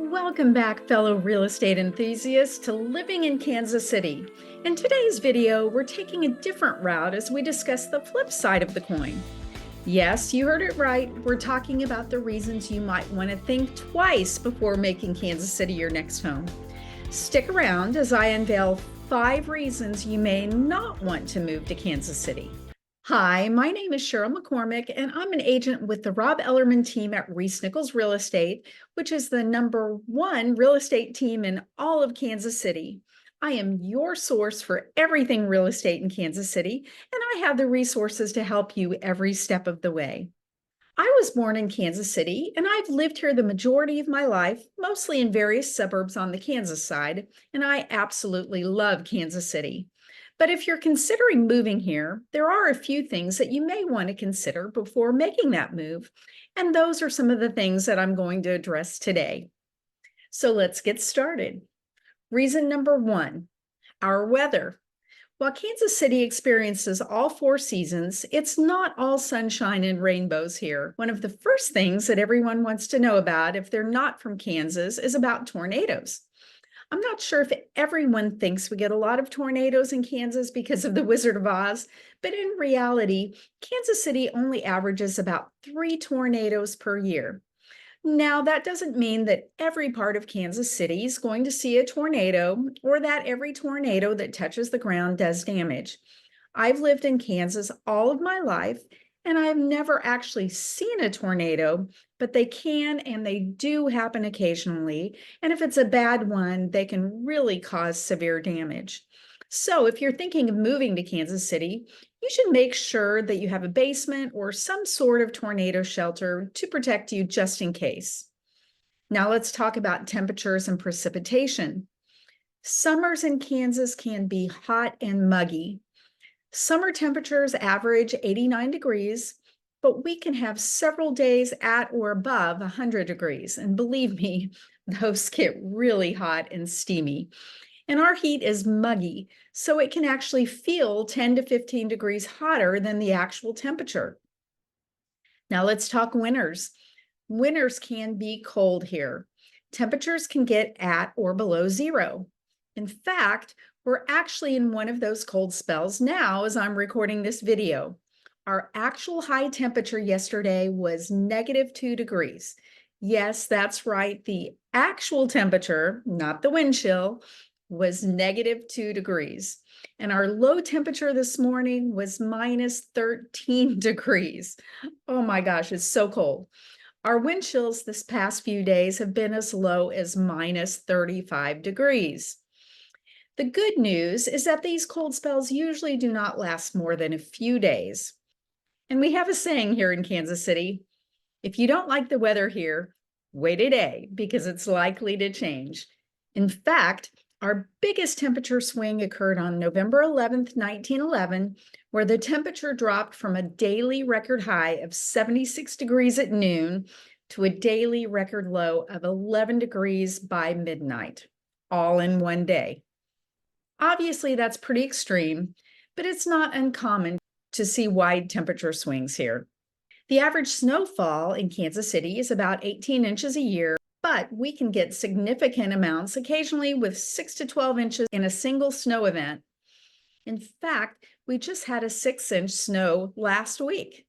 Welcome back, fellow real estate enthusiasts, to Living in Kansas City. In today's video, we're taking a different route as we discuss the flip side of the coin. Yes, you heard it right. We're talking about the reasons you might want to think twice before making Kansas City your next home. Stick around as I unveil 5 reasons you may not want to move to Kansas City. Hi, my name is Sheryl McCormick, and I'm an agent with the Rob Ellerman team at ReeceNichols Real Estate, which is the #1 real estate team in all of Kansas City. I am your source for everything real estate in Kansas City, and I have the resources to help you every step of the way. I was born in Kansas City, and I've lived here the majority of my life, mostly in various suburbs on the Kansas side, and I absolutely love Kansas City. But if you're considering moving here, there are a few things that you may want to consider before making that move, and those are some of the things that I'm going to address today. So let's get started. Reason number 1, our weather. While Kansas City experiences all 4 seasons, it's not all sunshine and rainbows here. One of the first things that everyone wants to know about if they're not from Kansas is about tornadoes. I'm not sure if everyone thinks we get a lot of tornadoes in Kansas because of the Wizard of Oz, but in reality, Kansas City only averages about 3 tornadoes per year. Now, that doesn't mean that every part of Kansas City is going to see a tornado or that every tornado that touches the ground does damage. I've lived in Kansas all of my life, and I've never actually seen a tornado, but they can and they do happen occasionally. And if it's a bad one, they can really cause severe damage. So if you're thinking of moving to Kansas City, you should make sure that you have a basement or some sort of tornado shelter to protect you just in case. Now let's talk about temperatures and precipitation. Summers in Kansas can be hot and muggy. Summer temperatures average 89 degrees, but we can have several days at or above 100 degrees. And believe me, those get really hot and steamy. And our heat is muggy, so it can actually feel 10 to 15 degrees hotter than the actual temperature. Now let's talk winters. Winters can be cold here. Temperatures can get at or below 0. In fact, we're actually in one of those cold spells now as I'm recording this video. Our actual high temperature yesterday was -2 degrees. Yes, that's right. The actual temperature, not the wind chill, was -2 degrees. And our low temperature this morning was -13 degrees. Oh my gosh, it's so cold. Our wind chills this past few days have been as low as -35 degrees. The good news is that these cold spells usually do not last more than a few days. And we have a saying here in Kansas City, if you don't like the weather here, wait a day because it's likely to change. In fact, our biggest temperature swing occurred on November 11th, 1911, where the temperature dropped from a daily record high of 76 degrees at noon to a daily record low of 11 degrees by midnight, all in one day. Obviously, that's pretty extreme, but it's not uncommon to see wide temperature swings here. The average snowfall in Kansas City is about 18 inches a year, but we can get significant amounts occasionally with 6 to 12 inches in a single snow event. In fact, we just had a 6-inch snow last week.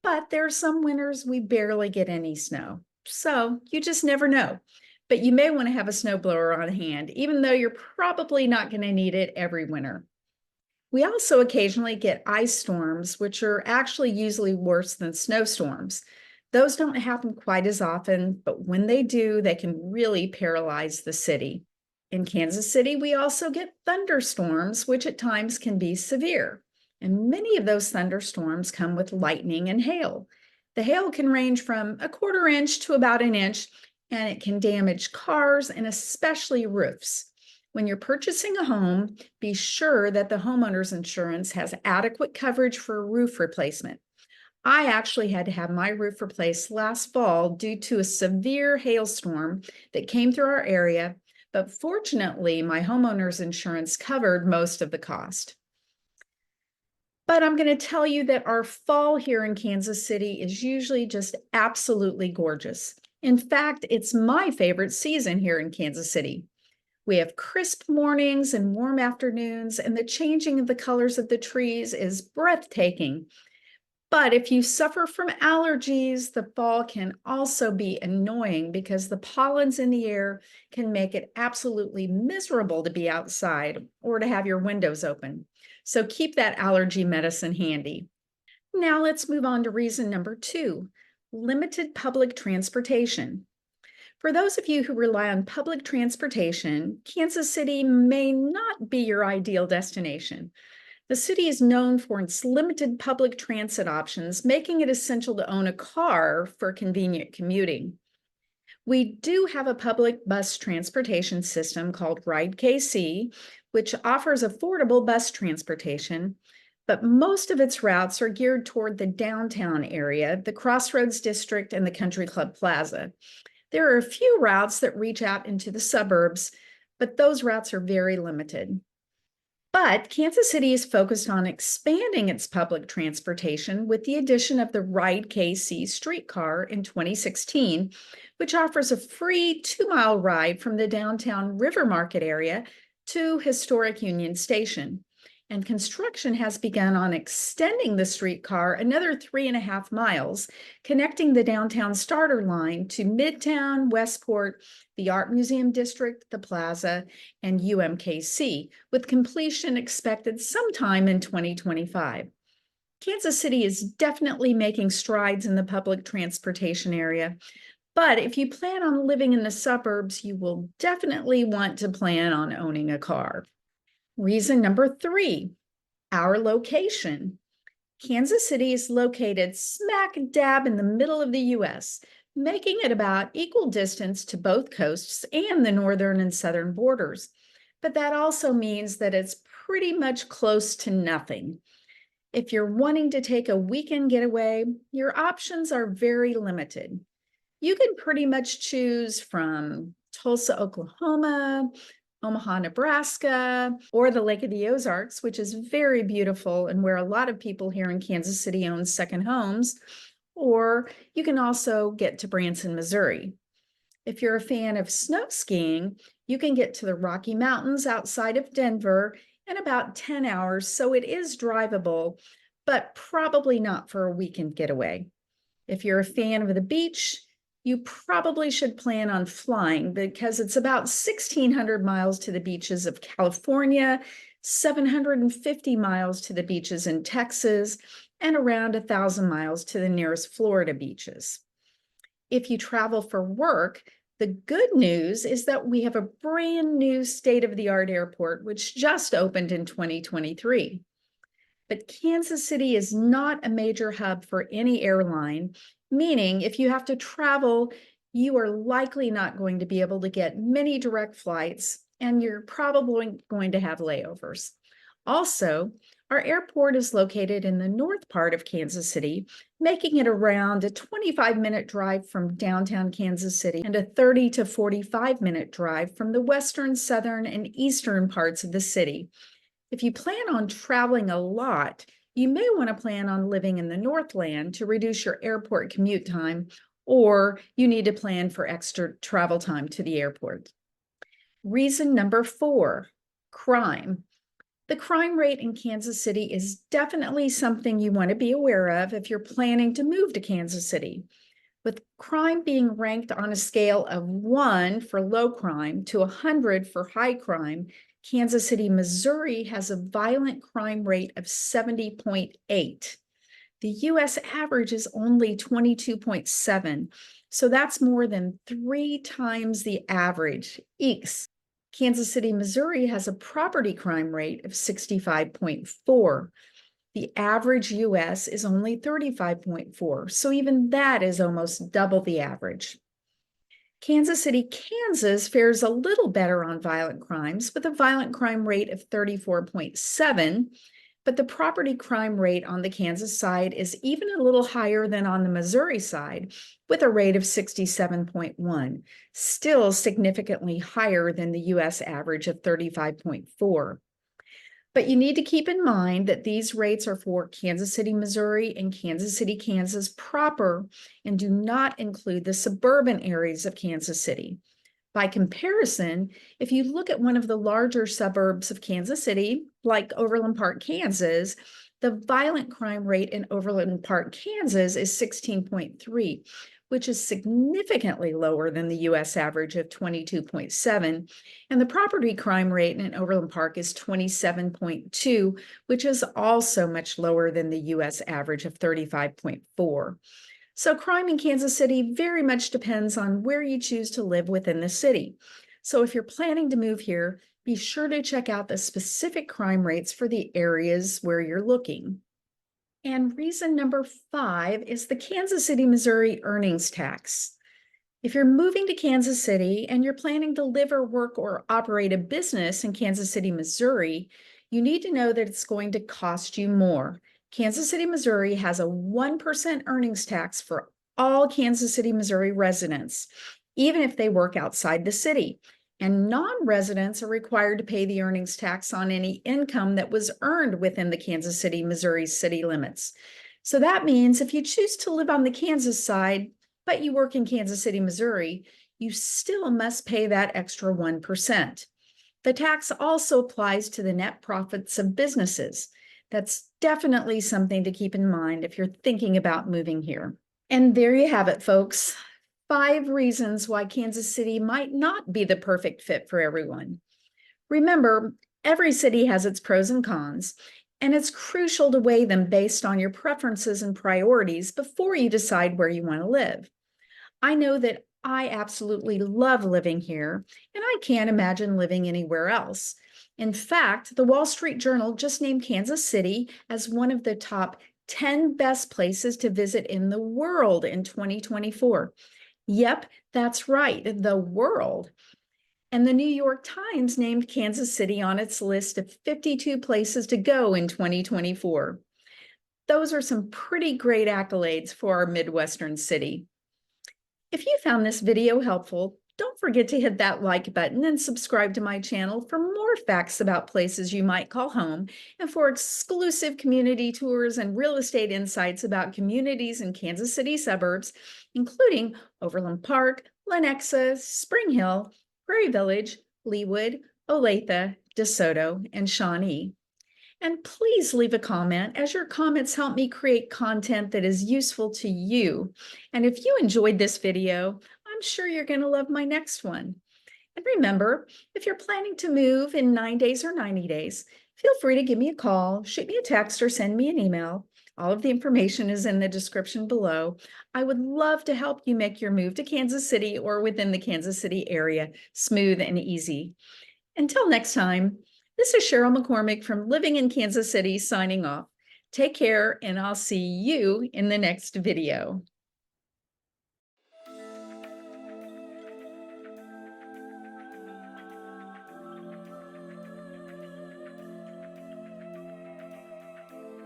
But there are some winters we barely get any snow, so you just never know. But you may want to have a snowblower on hand, even though you're probably not going to need it every winter. We also occasionally get ice storms, which are actually usually worse than snowstorms. Those don't happen quite as often, but when they do, they can really paralyze the city. In Kansas City, we also get thunderstorms, which at times can be severe. And many of those thunderstorms come with lightning and hail. The hail can range from a 1/4 inch to about 1 inch, and it can damage cars and especially roofs. When you're purchasing a home, be sure that the homeowner's insurance has adequate coverage for a roof replacement. I actually had to have my roof replaced last fall due to a severe hailstorm that came through our area, but fortunately, my homeowner's insurance covered most of the cost. But I'm going to tell you that our fall here in Kansas City is usually just absolutely gorgeous. In fact, it's my favorite season here in Kansas City. We have crisp mornings and warm afternoons, and the changing of the colors of the trees is breathtaking. But if you suffer from allergies, the fall can also be annoying because the pollens in the air can make it absolutely miserable to be outside or to have your windows open. So keep that allergy medicine handy. Now let's move on to reason number 2, limited public transportation. For those of you who rely on public transportation, Kansas City may not be your ideal destination. The city is known for its limited public transit options, making it essential to own a car for convenient commuting. We do have a public bus transportation system called Ride KC, which offers affordable bus transportation, but most of its routes are geared toward the downtown area, the Crossroads District, and the Country Club Plaza. There are a few routes that reach out into the suburbs, but those routes are very limited. But Kansas City is focused on expanding its public transportation with the addition of the Ride KC streetcar in 2016, which offers a free 2-mile ride from the downtown River Market area to historic Union Station. And construction has begun on extending the streetcar another 3.5 miles, connecting the downtown starter line to Midtown, Westport, the Art Museum District, the Plaza, and UMKC, with completion expected sometime in 2025. Kansas City is definitely making strides in the public transportation area, but if you plan on living in the suburbs, you will definitely want to plan on owning a car. Reason number 3, our location. Kansas City is located smack dab in the middle of the U.S., making it about equal distance to both coasts and the northern and southern borders. But that also means that it's pretty much close to nothing. If you're wanting to take a weekend getaway, your options are very limited. You can pretty much choose from Tulsa, Oklahoma, Omaha, Nebraska, or the Lake of the Ozarks, which is very beautiful and where a lot of people here in Kansas City own second homes. Or you can also get to Branson, Missouri. If you're a fan of snow skiing, you can get to the Rocky Mountains outside of Denver in about 10 hours, so it is drivable, but probably not for a weekend getaway. If you're a fan of the beach, you probably should plan on flying because it's about 1,600 miles to the beaches of California, 750 miles to the beaches in Texas, and around 1,000 miles to the nearest Florida beaches. If you travel for work, the good news is that we have a brand new state-of-the-art airport, which just opened in 2023. But Kansas City is not a major hub for any airline, meaning if you have to travel, you are likely not going to be able to get many direct flights, and you're probably going to have layovers. Also, our airport is located in the north part of Kansas City, making it around a 25-minute drive from downtown Kansas City and a 30 to 45-minute drive from the western, southern, and eastern parts of the city. If you plan on traveling a lot, you may want to plan on living in the Northland to reduce your airport commute time, or you need to plan for extra travel time to the airport. Reason number 4, crime. The crime rate in Kansas City is definitely something you want to be aware of if you're planning to move to Kansas City. With crime being ranked on a scale of 1 for low crime to 100 for high crime, Kansas City, Missouri has a violent crime rate of 70.8. The U.S. average is only 22.7, so that's more than 3 times the average. Eeks. Kansas City, Missouri has a property crime rate of 65.4. The average U.S. is only 35.4, so even that is almost double the average. Kansas City, Kansas fares a little better on violent crimes with a violent crime rate of 34.7, but the property crime rate on the Kansas side is even a little higher than on the Missouri side with a rate of 67.1, still significantly higher than the U.S. average of 35.4. But you need to keep in mind that these rates are for Kansas City, Missouri and Kansas City, Kansas proper, and do not include the suburban areas of Kansas City. By comparison, if you look at one of the larger suburbs of Kansas City, like Overland Park, Kansas, the violent crime rate in Overland Park, Kansas is 16.3, which is significantly lower than the U.S. average of 22.7, and the property crime rate in Overland Park is 27.2, which is also much lower than the U.S. average of 35.4. So crime in Kansas City very much depends on where you choose to live within the city. So if you're planning to move here, be sure to check out the specific crime rates for the areas where you're looking. And reason number 5 is the Kansas City, Missouri earnings tax. If you're moving to Kansas City and you're planning to live or work or operate a business in Kansas City, Missouri, you need to know that it's going to cost you more. Kansas City, Missouri has a 1% earnings tax for all Kansas City, Missouri residents, even if they work outside the city. And non-residents are required to pay the earnings tax on any income that was earned within the Kansas City, Missouri city limits. So that means if you choose to live on the Kansas side, but you work in Kansas City, Missouri, you still must pay that extra 1%. The tax also applies to the net profits of businesses. That's definitely something to keep in mind if you're thinking about moving here. And there you have it, folks. 5 reasons why Kansas City might not be the perfect fit for everyone. Remember, every city has its pros and cons, and it's crucial to weigh them based on your preferences and priorities before you decide where you want to live. I know that I absolutely love living here, and I can't imagine living anywhere else. In fact, the Wall Street Journal just named Kansas City as one of the top 10 best places to visit in the world in 2024. Yep, that's right, the world. And the New York Times named Kansas City on its list of 52 places to go in 2024. Those are some pretty great accolades for our Midwestern city. If you found this video helpful, don't forget to hit that like button and subscribe to my channel for more facts about places you might call home and for exclusive community tours and real estate insights about communities in Kansas City suburbs, including Overland Park, Lenexa, Spring Hill, Prairie Village, Leawood, Olathe, DeSoto, and Shawnee. And please leave a comment, as your comments help me create content that is useful to you. And if you enjoyed this video, I'm sure you're going to love my next one. And remember, if you're planning to move in 9 days or 90 days, feel free to give me a call, shoot me a text, or send me an email. All of the information is in the description below. I would love to help you make your move to Kansas City or within the Kansas City area smooth and easy. Until next time, this is Sheryl McCormick from Living in Kansas City signing off. Take care, and I'll see you in the next video.